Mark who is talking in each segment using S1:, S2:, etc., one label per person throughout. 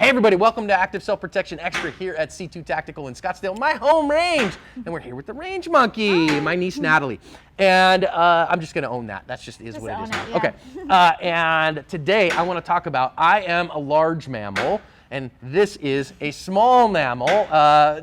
S1: Hey everybody, welcome to Active Self-Protection Extra here at C2 Tactical in Scottsdale, my home range. And we're here with the range monkey, my niece Natalie. And I'm just gonna own that. That's just what it is.
S2: Yeah.
S1: Okay, and today I wanna talk about, I am a large mammal, and this is a small mammal.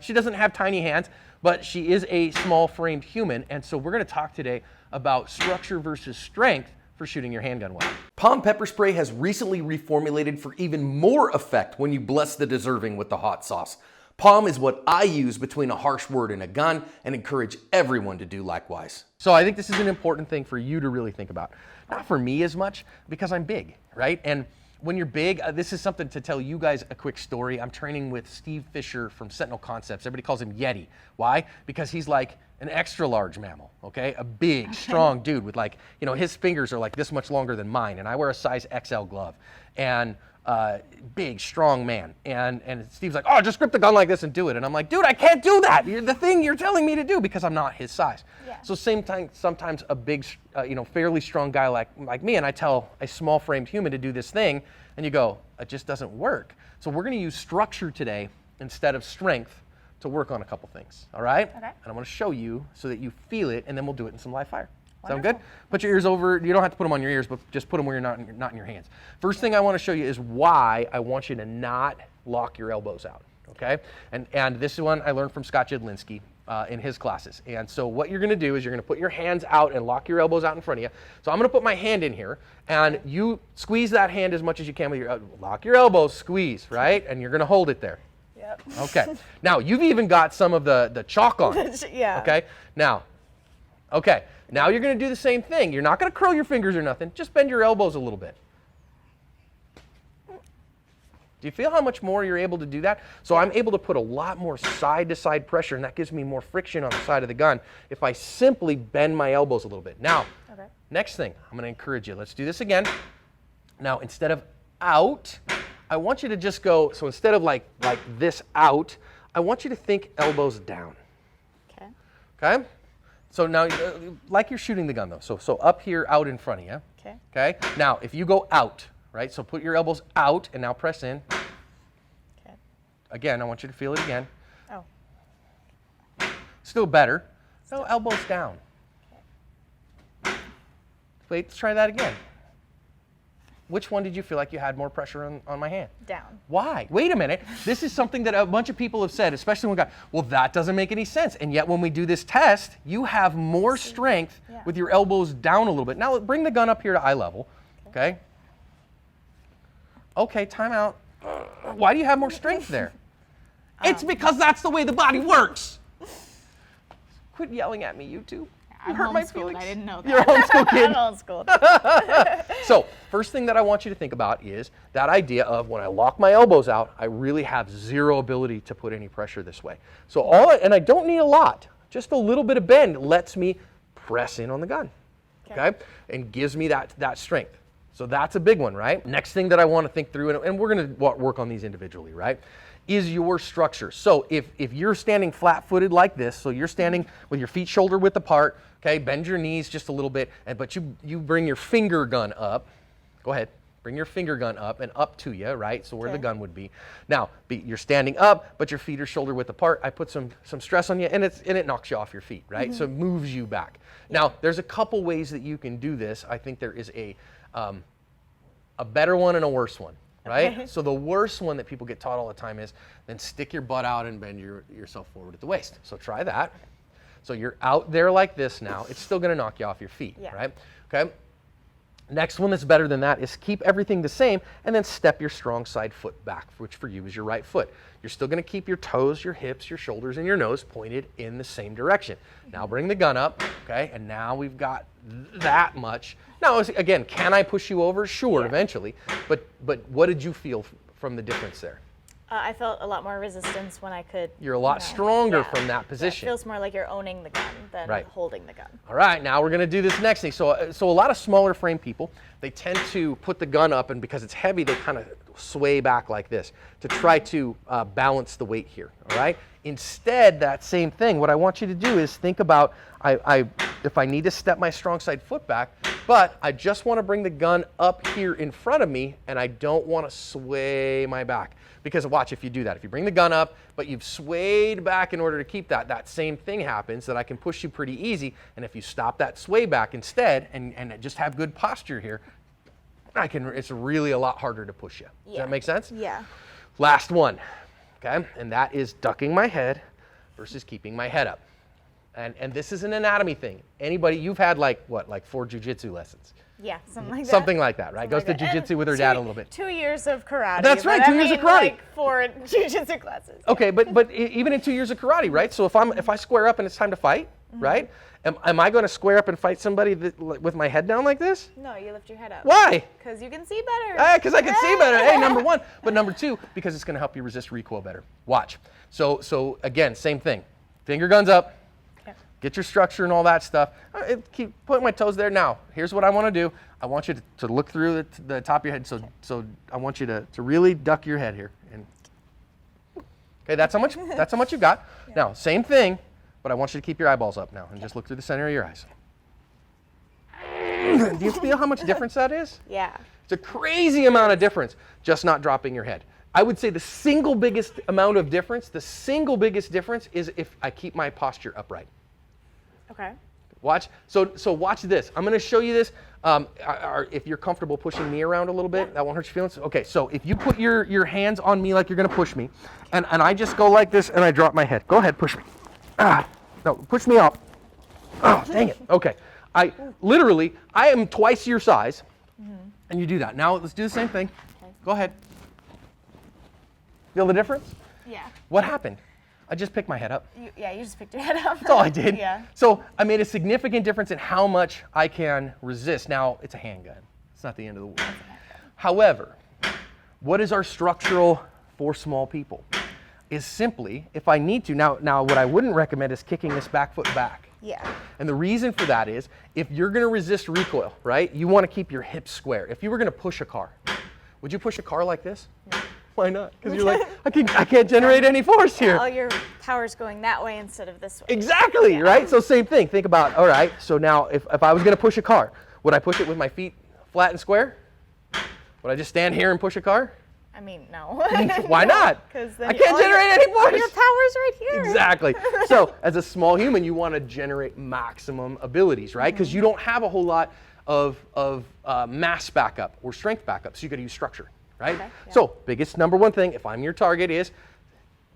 S1: She doesn't have tiny hands, but she is a small framed human. And so we're gonna talk today about structure versus strength for shooting your handgun well.
S3: Palm pepper spray has recently reformulated for even more effect when you bless the deserving with the hot sauce. Palm is what I use between a harsh word and a gun and encourage everyone to do likewise.
S1: So I think this is an important thing for you to really think about. Not for me as much, because I'm big, right? And when you're big, this is something to tell you guys a quick story. I'm training with Steve Fisher from Sentinel Concepts. Everybody calls him Yeti. Why? Because he's like an extra large mammal, okay? A big, strong dude with like, you know, his fingers are like this much longer than mine, and I wear a size XL glove. And big, strong man. And Steve's like, oh, just grip the gun like this and do it. And I'm like, dude, I can't do that. You're the thing you're telling me to do, because I'm not his size.
S2: Yeah.
S1: So sometimes a big, fairly strong guy like me, and I tell a small framed human to do this thing, and you go, it just doesn't work. So we're gonna use structure today instead of strength to work on a couple things, all right?
S2: Okay.
S1: And I'm gonna show you so that you feel it, and then we'll do it in some live fire. Sound
S2: Wonderful.
S1: good? Put your ears over, you don't have to put them on your ears, but just put them where you're not in your hands. First thing I wanna show you is why I want you to not lock your elbows out, okay? And this one I learned from Scott Jedlinski in his classes. And so what you're gonna do is you're gonna put your hands out and lock your elbows out in front of you. So I'm gonna put my hand in here, and you squeeze that hand as much as you can with your, lock your elbows, squeeze, right? And you're gonna hold it there.
S2: Yep.
S1: Okay, now you've even got some of the chalk on it,
S2: Yeah.
S1: okay? Now you're gonna do the same thing. You're not gonna curl your fingers or nothing, just bend your elbows a little bit. Do you feel how much more you're able to do that? So I'm able to put a lot more side-to-side pressure, and that gives me more friction on the side of the gun if I simply bend my elbows a little bit. Now, next thing, I'm gonna encourage you. Let's do this again. Now, instead of out, I want you to just go, so instead of like this out, I want you to think elbows down.
S2: Okay.
S1: Okay? So now, like you're shooting the gun though. So up here, out in front of you.
S2: Okay.
S1: Okay? Now, if you go out, right? So put your elbows out and now press in.
S2: Okay.
S1: Again, I want you to feel it again.
S2: Oh.
S1: Still better. So elbows down.
S2: Okay.
S1: Wait, let's try that again. Which one did you feel like you had more pressure on my hand?
S2: Down.
S1: Why? Wait a minute. This is something that a bunch of people have said, especially when guys, well, that doesn't make any sense. And yet when we do this test, you have more strength with your elbows down a little bit. Now bring the gun up here to eye level, okay? Okay, time out. Why do you have more strength there? It's because that's the way the body works. Quit yelling at me, YouTube.
S2: I'm
S1: hurt my
S2: homeschooled.
S1: feelings.
S2: I didn't know that.
S1: You're a homeschool kid.
S2: I'm homeschooled.
S1: So, first thing that I want you to think about is that idea of when I lock my elbows out, I really have zero ability to put any pressure this way. So and I don't need a lot. Just a little bit of bend lets me press in on the gun, okay? And gives me that strength. So that's a big one, right? Next thing that I want to think through, and we're going to work on these individually, right, is your structure. So if you're standing flat-footed like this, so you're standing with your feet shoulder width apart, okay, bend your knees just a little bit, but you bring your finger gun up. Go ahead, bring your finger gun up and up to you, right, so where the gun would be. Now, you're standing up, but your feet are shoulder width apart. I put some stress on you, and it knocks you off your feet, right? So it moves you back. Now, there's a couple ways that you can do this. I think there is a better one and a worse one. Right?
S2: Okay.
S1: So the worst one that people get taught all the time is then stick your butt out and bend yourself forward at the waist. So try that. So you're out there like this now. It's still going to knock you off your feet, right? Okay. Next one that's better than that is keep everything the same and then step your strong side foot back, which for you is your right foot. You're still going to keep your toes, your hips, your shoulders, and your nose pointed in the same direction. Now bring the gun up, okay? And now we've got that much. Now, again, can I push you over? Sure, eventually. But what did you feel from the difference there?
S2: I felt a lot more resistance when I could.
S1: You're a lot stronger from that position.
S2: It feels more like you're owning the gun than holding the gun.
S1: All right, now we're going to do this next thing. So a lot of smaller frame people, they tend to put the gun up, and because it's heavy, they kind of sway back like this to try to balance the weight here, all right? Instead, that same thing, what I want you to do is think about, if I need to step my strong side foot back, But I just want to bring the gun up here in front of me, and I don't want to sway my back. Because watch, if you do that, if you bring the gun up, but you've swayed back in order to keep that, that same thing happens, that I can push you pretty easy. And if you stop that sway back instead and just have good posture here, it's really a lot harder to push you. Does that make sense?
S2: Yeah.
S1: Last one, okay? And that is ducking my head versus keeping my head up. And this is an anatomy thing. Anybody, you've had like 4 jiu-jitsu lessons.
S2: Yeah, something like that.
S1: Something like that, right? Goes to jiu-jitsu with her dad a little bit.
S2: 2 years of karate.
S1: That's right, 2 years of karate.
S2: Like 4 jiu-jitsu classes.
S1: Okay, but even in 2 years of karate, right? So if I square up and it's time to fight, right? Am I going to square up and fight somebody with my head down like this?
S2: No, you lift your head up.
S1: Why?
S2: Because you can see better.
S1: Because I can see better. Hey, number one. But number two, because it's going to help you resist recoil better. Watch. So again, same thing. Finger guns up. Get your structure and all that stuff. Keep putting my toes there. Now, here's what I want to do. I want you to look through the top of your head. So I want you to really duck your head here. And okay, that's how much you got. Yeah. Now, same thing, but I want you to keep your eyeballs up now and just look through the center of your eyes. Do you feel how much difference that is?
S2: Yeah.
S1: It's a crazy amount of difference, just not dropping your head. I would say the single biggest difference is if I keep my posture upright.
S2: Okay.
S1: Watch. So watch this. I'm going to show you this. If you're comfortable pushing me around a little bit, that won't hurt your feelings. Okay. So if you put your hands on me like you're going to push me, and I just go like this and I drop my head. Go ahead, push me. No, push me up. Oh, dang it. Okay. I am twice your size, and you do that. Now let's do the same thing. Okay. Go ahead. Feel the difference?
S2: Yeah.
S1: What happened? I just picked my head up.
S2: You just picked your head up.
S1: That's all I did.
S2: Yeah.
S1: So I made a significant difference in how much I can resist. Now, it's a handgun. It's not the end of the world. However, what is our structural for small people? Is simply, if I need to, now what I wouldn't recommend is kicking this back foot back.
S2: Yeah.
S1: And the reason for that is, if you're going to resist recoil, right, you want to keep your hips square. If you were going to push a car, would you push a car like this? No. Why not? Because you're like, I can't generate any force here.
S2: All your power's going that way instead of this way.
S1: Exactly, right? So same thing. Think about, all right, so now if I was going to push a car, would I push it with my feet flat and square? Would I just stand here and push a car?
S2: I mean, no.
S1: Why not?
S2: Because
S1: I can't generate any force.
S2: All your power's right here.
S1: Exactly. So as a small human, you want to generate maximum abilities, right? Because you don't have a whole lot of mass backup or strength backup, so you got to use structure. Right? Okay, yeah. So biggest number one thing, if I'm your target, is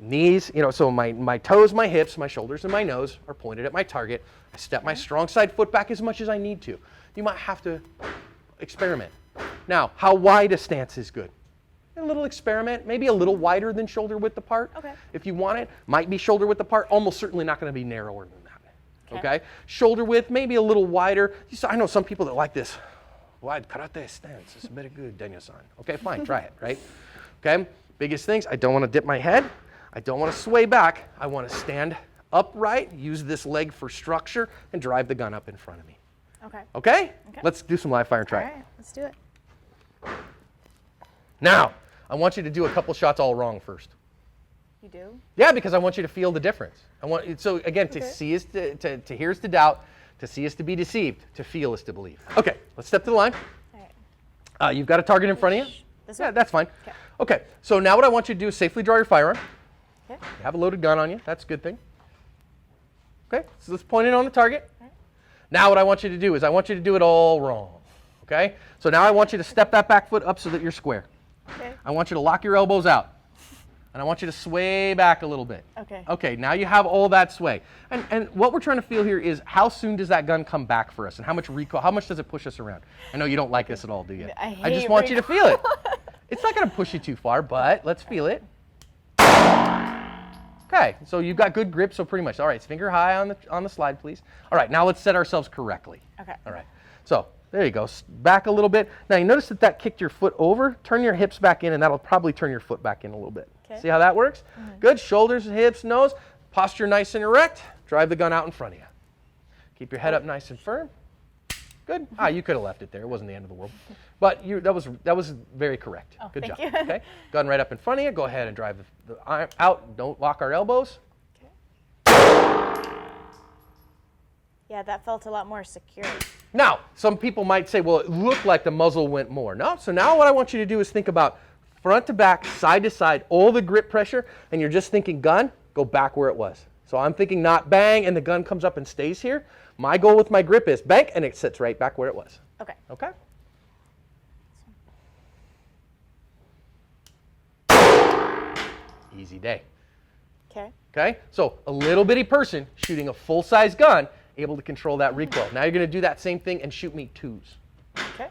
S1: knees, so my toes, my hips, my shoulders, and my nose are pointed at my target. I step my strong side foot back as much as I need to. You might have to experiment. Now, how wide a stance is good? A little experiment, maybe a little wider than shoulder width apart. Okay. If you want it, might be shoulder width apart, almost certainly not going to be narrower than that. Okay? Shoulder width, maybe a little wider. I know some people that like this wide karate stance. It's very good, Daniel-san. Okay, fine, try it, right? Okay, biggest things, I don't want to dip my head. I don't want to sway back. I want to stand upright, use this leg for structure, and drive the gun up in front of me.
S2: Okay.
S1: Okay? Let's do some live fire and try it.
S2: All right, let's do it.
S1: Now, I want you to do a couple shots all wrong first.
S2: You do?
S1: Yeah, because I want you to feel the difference. So again, to see is to hear is to doubt. To see is to be deceived. To feel is to believe. Okay, let's step to the line.
S2: All right.
S1: You've got a target in front of you?
S2: This
S1: Yeah,
S2: one?
S1: that's fine. Okay, so now what I want you to do is safely draw your firearm.
S2: Okay.
S1: You have a loaded gun on you. That's a good thing. Okay, so let's point it on the target.
S2: Right.
S1: Now what I want you to do is I want you to do it all wrong. Okay? So now I want you to step that back foot up so that you're square.
S2: Okay.
S1: I want you to lock your elbows out. And I want you to sway back a little bit.
S2: Okay.
S1: Okay, now you have all that sway. And what we're trying to feel here is how soon does that gun come back for us and how much recoil, how much does it push us around? I know you don't like this at all, do you?
S2: I
S1: just want you to feel it. It's not going to push you too far, but let's feel it. Okay, so you've got good grip, so pretty much. All right, it's finger high on the slide, please. All right, now let's set ourselves correctly.
S2: Okay.
S1: All right, so there you go. Back a little bit. Now you notice that kicked your foot over. Turn your hips back in, and that'll probably turn your foot back in a little bit. Okay. See how that works? Mm-hmm. Good. Shoulders, hips, nose. Posture nice and erect. Drive the gun out in front of you. Keep your head up nice and firm. Good. You could have left it there. It wasn't the end of the world. But that was very correct.
S2: Oh,
S1: good job.
S2: Thank you.
S1: Okay. Gun right up in front of you. Go ahead and drive the arm out. Don't lock our elbows.
S2: Okay. Yeah, that felt a lot more secure.
S1: Now, some people might say, well, it looked like the muzzle went more. No, so now what I want you to do is think about front to back, side to side, all the grip pressure, and you're just thinking gun, go back where it was. So I'm thinking not bang, and the gun comes up and stays here. My goal with my grip is bang, and it sits right back where it was.
S2: Okay.
S1: Okay? Easy day.
S2: Okay.
S1: Okay? So a little bitty person shooting a full-size gun, able to control that recoil. Now you're going to do that same thing and shoot me twos.
S2: Okay.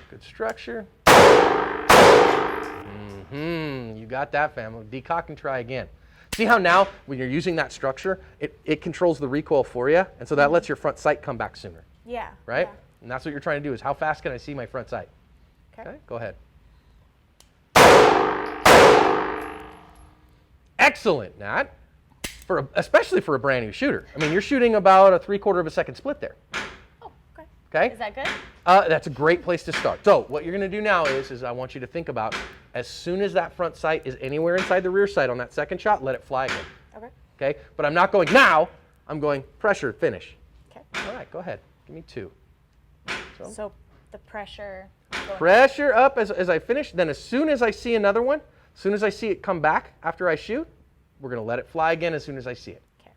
S1: Good structure. You got that, family. Decock and try again. See how now, when you're using that structure, it controls the recoil for you, and so that lets your front sight come back sooner,
S2: Yeah.
S1: right?
S2: Yeah.
S1: And that's what you're trying to do, is how fast can I see my front sight?
S2: Okay.
S1: Go ahead. Excellent, Nat. Especially for a brand new shooter. I mean, you're shooting about a 3/4 of a second split there.
S2: Oh, okay.
S1: Okay?
S2: Is that good?
S1: That's a great place to start. So what you're going to do now is I want you to think about, as soon as that front sight is anywhere inside the rear sight on that second shot, let it fly again.
S2: Okay.
S1: Okay? But I'm not going now. I'm going pressure, finish.
S2: Okay.
S1: All right, go ahead. Give me two.
S2: So the pressure. going-
S1: Pressure up as I finish. Then as soon as I see another one, as soon as I see it come back after I shoot, we're going to let it fly again as soon as I see it.
S2: Okay.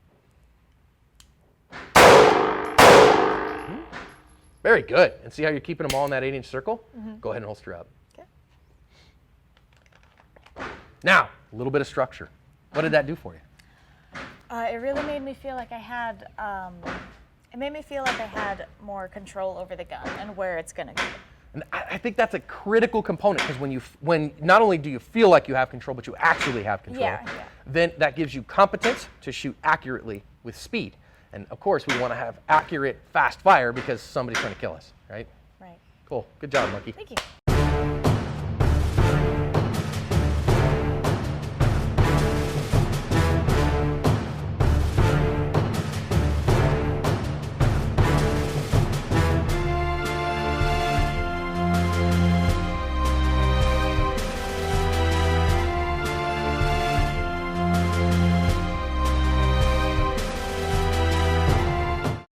S1: Very good. And see how you're keeping them all in that 8-inch circle? Go ahead and holster up.
S2: Okay.
S1: Now, a little bit of structure. What did that do for you?
S2: It really made me feel like I had. It made me feel like I had more control over the gun and where it's gonna go.
S1: And I think that's a critical component, because when not only do you feel like you have control, but you actually have control,
S2: Yeah.
S1: then that gives you competence to shoot accurately with speed. And of course, we want to have accurate, fast fire because somebody's trying to kill us, right?
S2: Right.
S1: Cool. Good job, Monkey.
S2: Thank you.